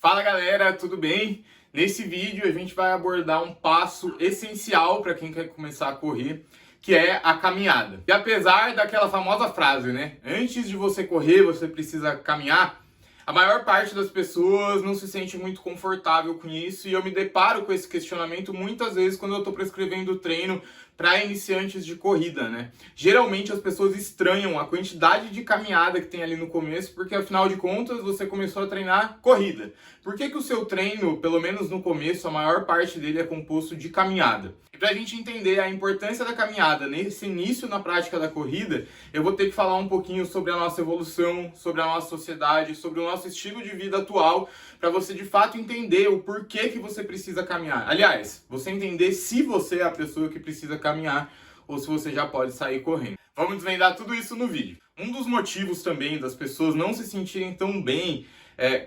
Fala galera, tudo bem? Nesse vídeo a gente vai abordar um passo essencial para quem quer começar a correr, que é a caminhada. E apesar daquela famosa frase, né? Antes de você correr, você precisa caminhar. A maior parte das pessoas não se sente muito confortável com isso e eu me deparo com esse questionamento muitas vezes quando eu estou prescrevendo treino para iniciantes de corrida, né? Geralmente as pessoas estranham a quantidade de caminhada que tem ali no começo, porque afinal de contas você começou a treinar corrida. Por que o seu treino, pelo menos no começo, a maior parte dele é composto de caminhada? E para a gente entender a importância da caminhada nesse início na prática da corrida, eu vou ter que falar um pouquinho sobre a nossa evolução, sobre a nossa sociedade, sobre o nosso estilo de vida atual, para você de fato entender o porquê que você precisa caminhar. Aliás, você entender se você é a pessoa que precisa caminhar ou se você já pode sair correndo. Vamos desvendar tudo isso no vídeo. Um dos motivos também das pessoas não se sentirem tão bem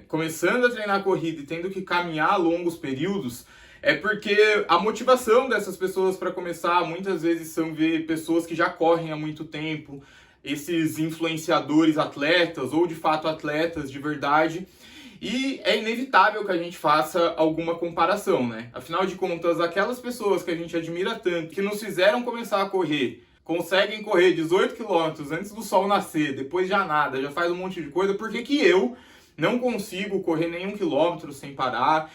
começando a treinar corrida e tendo que caminhar longos períodos é porque a motivação dessas pessoas para começar muitas vezes são ver pessoas que já correm há muito tempo, esses influenciadores atletas ou de fato atletas de verdade. E é inevitável que a gente faça alguma comparação, né? Afinal de contas, aquelas pessoas que a gente admira tanto, que nos fizeram começar a correr, conseguem correr 18 quilômetros antes do sol nascer, depois já nada, já faz um monte de coisa, por que que eu não consigo correr nenhum quilômetro sem parar?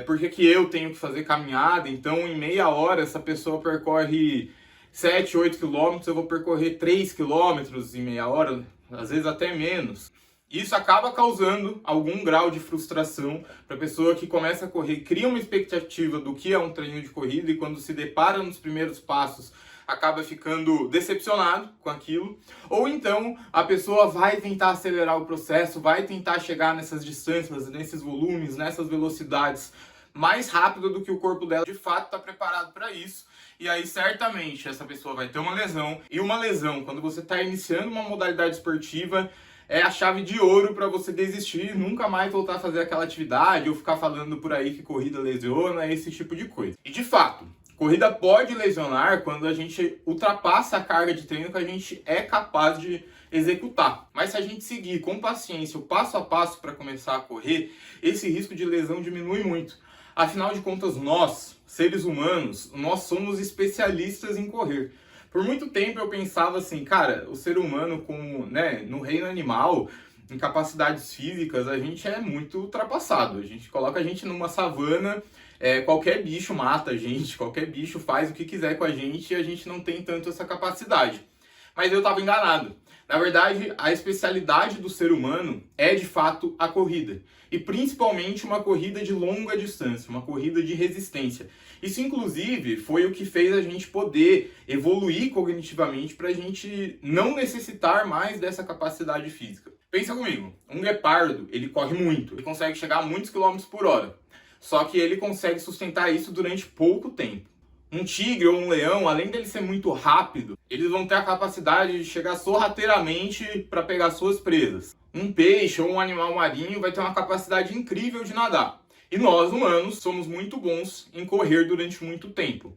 Por que que eu tenho que fazer caminhada? Então, em meia hora, essa pessoa percorre 7, 8 quilômetros, eu vou percorrer 3 quilômetros em meia hora, às vezes até menos. Isso acaba causando algum grau de frustração para a pessoa que começa a correr, cria uma expectativa do que é um treino de corrida e quando se depara nos primeiros passos acaba ficando decepcionado com aquilo. Ou então a pessoa vai tentar acelerar o processo, vai tentar chegar nessas distâncias, nesses volumes, nessas velocidades mais rápido do que o corpo dela de fato está preparado para isso. E aí certamente essa pessoa vai ter uma lesão. E uma lesão, quando você está iniciando uma modalidade esportiva, é a chave de ouro para você desistir, nunca mais voltar a fazer aquela atividade ou ficar falando por aí que corrida lesiona, esse tipo de coisa. E de fato, corrida pode lesionar quando a gente ultrapassa a carga de treino que a gente é capaz de executar. Mas se a gente seguir com paciência o passo a passo para começar a correr, esse risco de lesão diminui muito. Afinal de contas, nós, seres humanos, nós somos especialistas em correr. Por muito tempo eu pensava assim, cara, o ser humano no reino animal, em capacidades físicas, a gente é muito ultrapassado. A gente coloca a gente numa savana, qualquer bicho mata a gente, qualquer bicho faz o que quiser com a gente e a gente não tem tanto essa capacidade. Mas eu estava enganado. Na verdade, a especialidade do ser humano é de fato a corrida. E principalmente uma corrida de longa distância, uma corrida de resistência. Isso, inclusive, foi o que fez a gente poder evoluir cognitivamente para a gente não necessitar mais dessa capacidade física. Pensa comigo, um guepardo, ele corre muito, ele consegue chegar a muitos quilômetros por hora. Só que ele consegue sustentar isso durante pouco tempo. Um tigre ou um leão, além dele ser muito rápido, eles vão ter a capacidade de chegar sorrateiramente para pegar suas presas. Um peixe ou um animal marinho vai ter uma capacidade incrível de nadar. E nós, humanos, somos muito bons em correr durante muito tempo.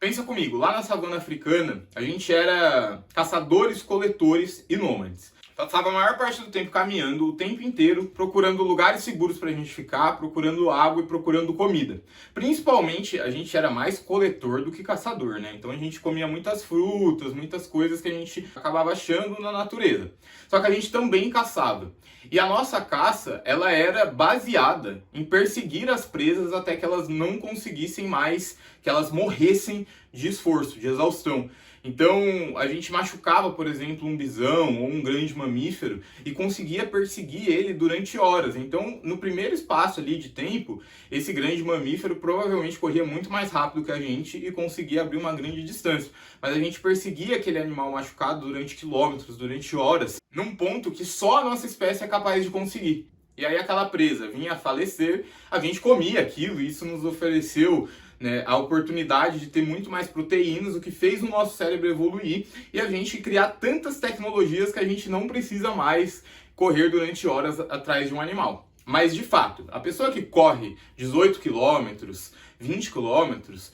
Pensa comigo, lá na savana africana, a gente era caçadores, coletores e nômades. Passava a maior parte do tempo caminhando, o tempo inteiro, procurando lugares seguros pra gente ficar, procurando água e procurando comida. Principalmente, a gente era mais coletor do que caçador, né? Então a gente comia muitas frutas, muitas coisas que a gente acabava achando na natureza. Só que a gente também caçava. E a nossa caça, ela era baseada em perseguir as presas até que elas não conseguissem mais, que elas morressem de esforço, de exaustão. Então, a gente machucava, por exemplo, um bisão ou um grande mamífero e conseguia perseguir ele durante horas. Então, no primeiro espaço ali de tempo, esse grande mamífero provavelmente corria muito mais rápido que a gente e conseguia abrir uma grande distância. Mas a gente perseguia aquele animal machucado durante quilômetros, durante horas, num ponto que só a nossa espécie é capaz de conseguir. E aí aquela presa vinha a falecer, a gente comia aquilo e isso nos ofereceu a oportunidade de ter muito mais proteínas, o que fez o nosso cérebro evoluir e a gente criar tantas tecnologias que a gente não precisa mais correr durante horas atrás de um animal. Mas de fato, a pessoa que corre 18 quilômetros, 20 quilômetros,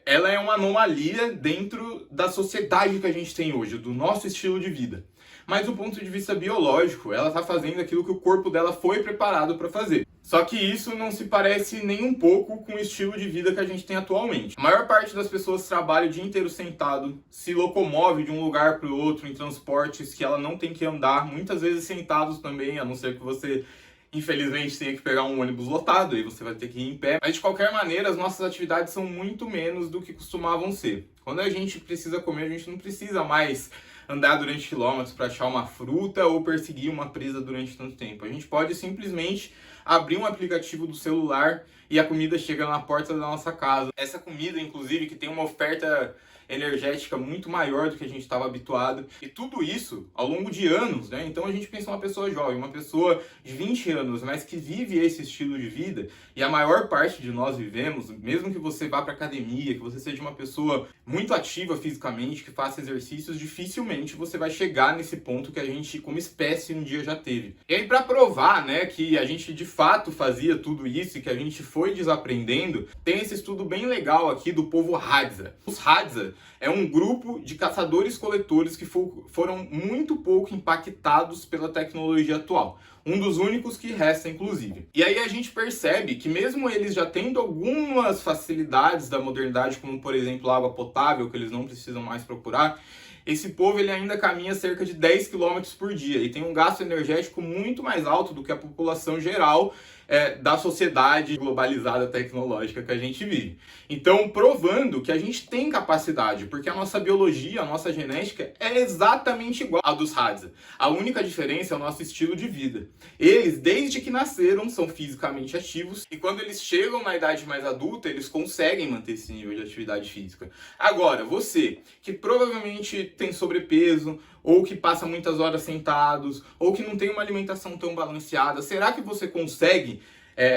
ela é uma anomalia dentro da sociedade que a gente tem hoje, do nosso estilo de vida. Mas do ponto de vista biológico, ela está fazendo aquilo que o corpo dela foi preparado para fazer. Só que isso não se parece nem um pouco com o estilo de vida que a gente tem atualmente. A maior parte das pessoas trabalha o dia inteiro sentado, se locomove de um lugar para o outro em transportes que ela não tem que andar, muitas vezes sentados também, a não ser que você infelizmente tenha que pegar um ônibus lotado, aí você vai ter que ir em pé. Mas de qualquer maneira, as nossas atividades são muito menos do que costumavam ser. Quando a gente precisa comer, a gente não precisa mais andar durante quilômetros para achar uma fruta ou perseguir uma presa durante tanto tempo. A gente pode simplesmente abrir um aplicativo do celular e a comida chega na porta da nossa casa. Essa comida, inclusive, que tem uma oferta energética muito maior do que a gente estava habituado. E tudo isso ao longo de anos, né? Então a gente pensa uma pessoa jovem, uma pessoa de 20 anos, mas que vive esse estilo de vida, e a maior parte de nós vivemos, mesmo que você vá para academia, que você seja uma pessoa muito ativa fisicamente, que faça exercícios, dificilmente você vai chegar nesse ponto que a gente, como espécie, um dia já teve. E aí, para provar, né, que a gente de fato fazia tudo isso e que a gente foi desaprendendo, tem esse estudo bem legal aqui do povo Hadza. Os Hadza é um grupo de caçadores-coletores que foram muito pouco impactados pela tecnologia atual. Um dos únicos que resta, inclusive. E aí a gente percebe que mesmo eles já tendo algumas facilidades da modernidade, como por exemplo água potável, que eles não precisam mais procurar, esse povo ele ainda caminha cerca de 10 km por dia e tem um gasto energético muito mais alto do que a população geral da sociedade globalizada tecnológica que a gente vive. Então, provando que a gente tem capacidade, porque a nossa biologia, a nossa genética é exatamente igual à dos Hadza. A única diferença é o nosso estilo de vida. Eles, desde que nasceram, são fisicamente ativos e quando eles chegam na idade mais adulta, eles conseguem manter esse nível de atividade física. Agora, você, que provavelmente tem sobrepeso, ou que passa muitas horas sentados, ou que não tem uma alimentação tão balanceada, será que você consegue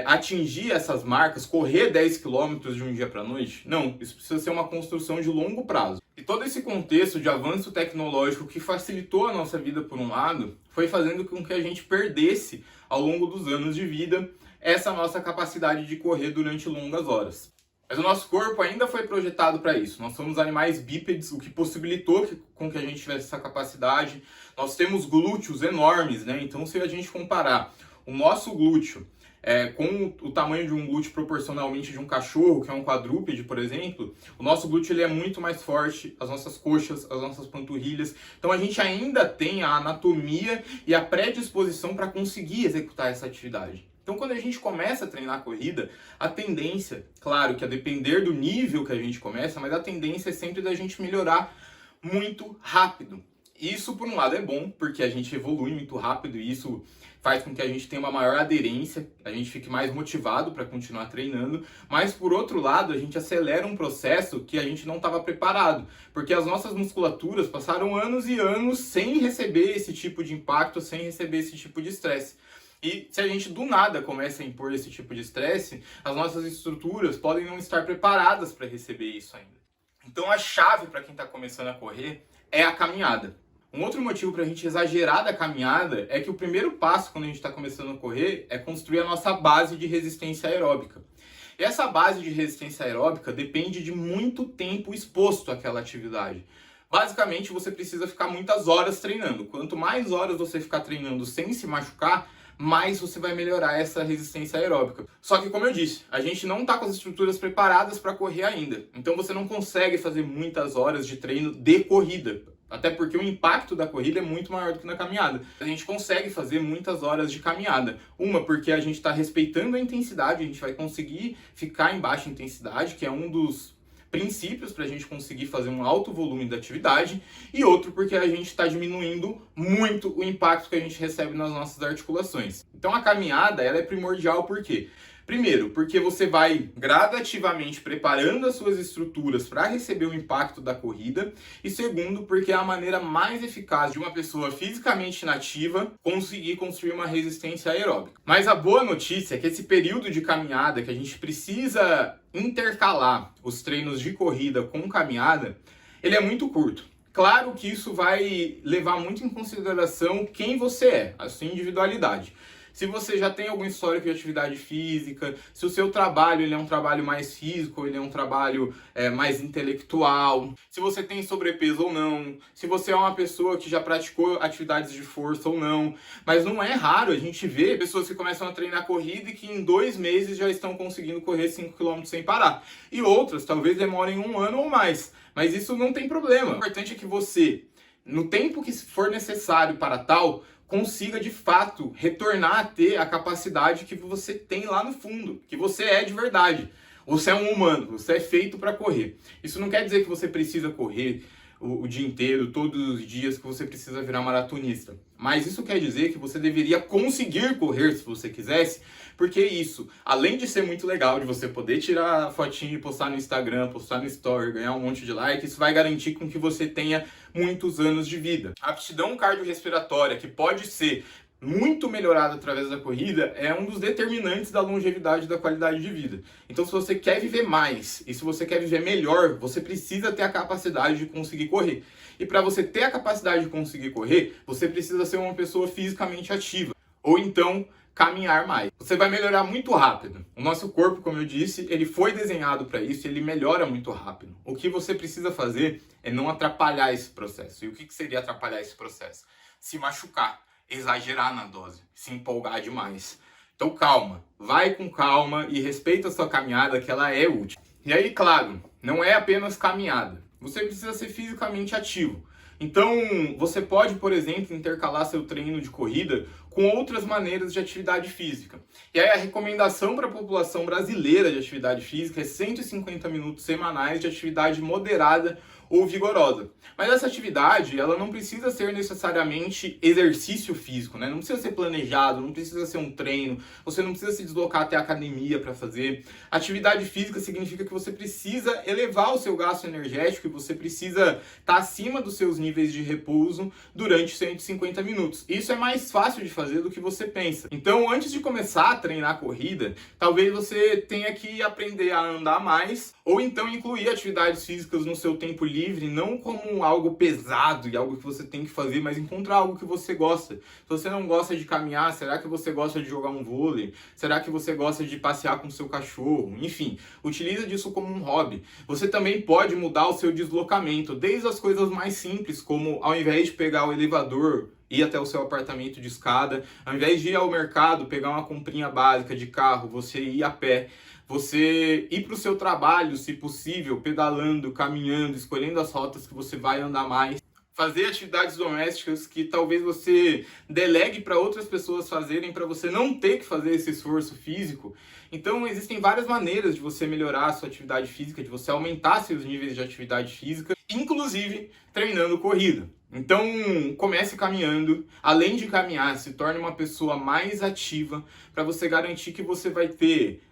atingir essas marcas, correr 10 km de um dia para a noite? Não, isso precisa ser uma construção de longo prazo. E todo esse contexto de avanço tecnológico que facilitou a nossa vida por um lado, foi fazendo com que a gente perdesse, ao longo dos anos de vida, essa nossa capacidade de correr durante longas horas. Mas o nosso corpo ainda foi projetado para isso. Nós somos animais bípedes, o que possibilitou com que a gente tivesse essa capacidade. Nós temos glúteos enormes, né? Então, se a gente comparar o nosso glúteo com o tamanho de um glúteo proporcionalmente de um cachorro, que é um quadrúpede, por exemplo, o nosso glúteo ele é muito mais forte, as nossas coxas, as nossas panturrilhas. Então, a gente ainda tem a anatomia e a predisposição para conseguir executar essa atividade. Então, quando a gente começa a treinar a corrida, a tendência, claro que a depender do nível que a gente começa, mas a tendência é sempre da gente melhorar muito rápido. Isso, por um lado, é bom, porque a gente evolui muito rápido e isso faz com que a gente tenha uma maior aderência, a gente fique mais motivado para continuar treinando, mas, por outro lado, a gente acelera um processo que a gente não estava preparado, porque as nossas musculaturas passaram anos e anos sem receber esse tipo de impacto, sem receber esse tipo de estresse. E se a gente do nada começa a impor esse tipo de estresse, as nossas estruturas podem não estar preparadas para receber isso ainda. Então a chave para quem está começando a correr é a caminhada. Um outro motivo para a gente exagerar da caminhada é que o primeiro passo quando a gente está começando a correr é construir a nossa base de resistência aeróbica. E essa base de resistência aeróbica depende de muito tempo exposto àquela atividade. Basicamente você precisa ficar muitas horas treinando. Quanto mais horas você ficar treinando sem se machucar, mais você vai melhorar essa resistência aeróbica. Só que, como eu disse, a gente não está com as estruturas preparadas para correr ainda. Então você não consegue fazer muitas horas de treino de corrida. Até porque o impacto da corrida é muito maior do que na caminhada. A gente consegue fazer muitas horas de caminhada. Uma, porque a gente está respeitando a intensidade, a gente vai conseguir ficar em baixa intensidade, que é um dos princípios para a gente conseguir fazer um alto volume da atividade, e outro porque a gente está diminuindo muito o impacto que a gente recebe nas nossas articulações. Então a caminhada ela é primordial por quê? Primeiro, porque você vai gradativamente preparando as suas estruturas para receber o impacto da corrida. E segundo, porque é a maneira mais eficaz de uma pessoa fisicamente inativa conseguir construir uma resistência aeróbica. Mas a boa notícia é que esse período de caminhada que a gente precisa intercalar os treinos de corrida com caminhada, ele é muito curto. Claro que isso vai levar muito em consideração quem você é, a sua individualidade. Se você já tem algum histórico de atividade física, se o seu trabalho ele é um trabalho mais físico, ele é um trabalho mais intelectual, se você tem sobrepeso ou não, se você é uma pessoa que já praticou atividades de força ou não. Mas não é raro a gente ver pessoas que começam a treinar corrida e que em 2 meses já estão conseguindo correr 5 quilômetros sem parar. E outras talvez demorem 1 ano ou mais. Mas isso não tem problema. O importante é que você, no tempo que for necessário para tal, consiga de fato retornar a ter a capacidade que você tem lá no fundo, que você é de verdade. Você é um humano, você é feito para correr. Isso não quer dizer que você precisa correr o dia inteiro, todos os dias, que você precisa virar maratonista. Mas isso quer dizer que você deveria conseguir correr se você quisesse, porque isso, além de ser muito legal, de você poder tirar a fotinha e postar no Instagram, postar no Story, ganhar um monte de like, isso vai garantir com que você tenha muitos anos de vida. A aptidão cardiorrespiratória, que pode ser muito melhorada através da corrida, é um dos determinantes da longevidade e da qualidade de vida. Então, se você quer viver mais e se você quer viver melhor, você precisa ter a capacidade de conseguir correr. E para você ter a capacidade de conseguir correr, você precisa ser uma pessoa fisicamente ativa. Ou então, caminhar mais. Você vai melhorar muito rápido. O nosso corpo, como eu disse, ele foi desenhado para isso e ele melhora muito rápido. O que você precisa fazer é não atrapalhar esse processo. E o que seria atrapalhar esse processo? Se machucar, exagerar na dose, se empolgar demais. Então calma, vai com calma e respeita a sua caminhada, que ela é útil. E aí, claro, não é apenas caminhada. Você precisa ser fisicamente ativo. Então, você pode, por exemplo, intercalar seu treino de corrida com outras maneiras de atividade física. E aí a recomendação para a população brasileira de atividade física é 150 minutos semanais de atividade moderada ou vigorosa. Mas essa atividade, ela não precisa ser necessariamente exercício físico, né? Não precisa ser planejado, não precisa ser um treino, você não precisa se deslocar até a academia para fazer. Atividade física significa que você precisa elevar o seu gasto energético e você precisa estar acima dos seus níveis de repouso durante 150 minutos. Isso é mais fácil de fazer do que você pensa. Então, antes de começar a treinar corrida, talvez você tenha que aprender a andar mais ou então incluir atividades físicas no seu tempo livre, não como algo pesado e algo que você tem que fazer, mas encontrar algo que você gosta. Se você não gosta de caminhar, será que você gosta de jogar um vôlei? Será que você gosta de passear com o seu cachorro? Enfim, utiliza disso como um hobby. Você também pode mudar o seu deslocamento, desde as coisas mais simples, como ao invés de pegar o elevador, ir até o seu apartamento de escada, ao invés de ir ao mercado, pegar uma comprinha básica de carro, você ir a pé. Você ir para o seu trabalho, se possível, pedalando, caminhando, escolhendo as rotas que você vai andar mais. Fazer atividades domésticas que talvez você delegue para outras pessoas fazerem, para você não ter que fazer esse esforço físico. Então, existem várias maneiras de você melhorar a sua atividade física, de você aumentar seus níveis de atividade física, inclusive treinando corrida. Então, comece caminhando. Além de caminhar, se torne uma pessoa mais ativa para você garantir que você vai ter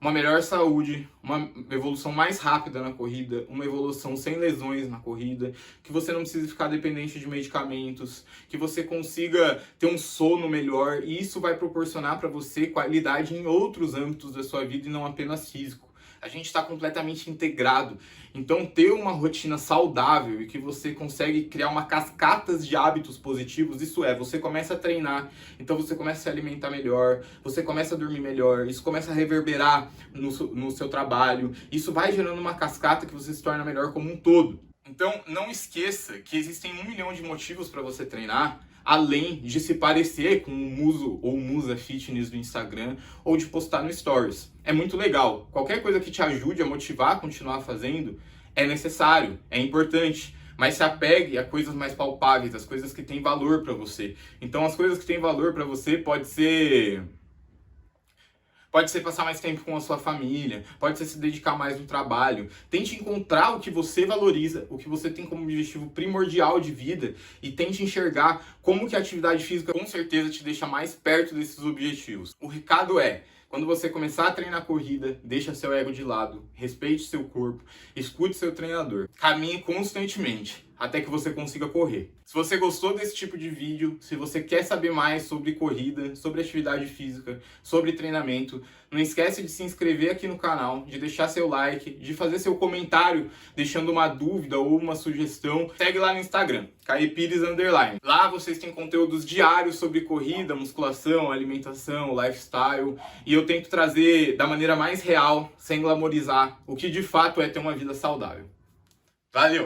uma melhor saúde, uma evolução mais rápida na corrida, uma evolução sem lesões na corrida, que você não precise ficar dependente de medicamentos, que você consiga ter um sono melhor, e isso vai proporcionar para você qualidade em outros âmbitos da sua vida e não apenas físico. A gente está completamente integrado. Então, ter uma rotina saudável e que você consegue criar uma cascata de hábitos positivos, isso é, você começa a treinar, então você começa a se alimentar melhor, você começa a dormir melhor, isso começa a reverberar no seu trabalho, isso vai gerando uma cascata que você se torna melhor como um todo. Então, não esqueça que existem 1 milhão de motivos para você treinar, além de se parecer com o muso ou musa fitness do Instagram ou de postar no Stories. É muito legal. Qualquer coisa que te ajude a motivar a continuar fazendo é necessário, é importante. Mas se apegue a coisas mais palpáveis, as coisas que têm valor para você. Então, as coisas que têm valor para você pode ser passar mais tempo com a sua família, pode ser se dedicar mais no trabalho. Tente encontrar o que você valoriza, o que você tem como objetivo primordial de vida e tente enxergar como que a atividade física com certeza te deixa mais perto desses objetivos. O recado é, quando você começar a treinar corrida, deixa seu ego de lado, respeite seu corpo, escute seu treinador, caminhe constantemente. até que você consiga correr. Se você gostou desse tipo de vídeo, se você quer saber mais sobre corrida, sobre atividade física, sobre treinamento, não esquece de se inscrever aqui no canal, de deixar seu like, de fazer seu comentário deixando uma dúvida ou uma sugestão. Segue lá no Instagram, Caepires_. Lá vocês têm conteúdos diários sobre corrida, musculação, alimentação, lifestyle, e eu tento trazer da maneira mais real, sem glamorizar, o que de fato é ter uma vida saudável. Valeu!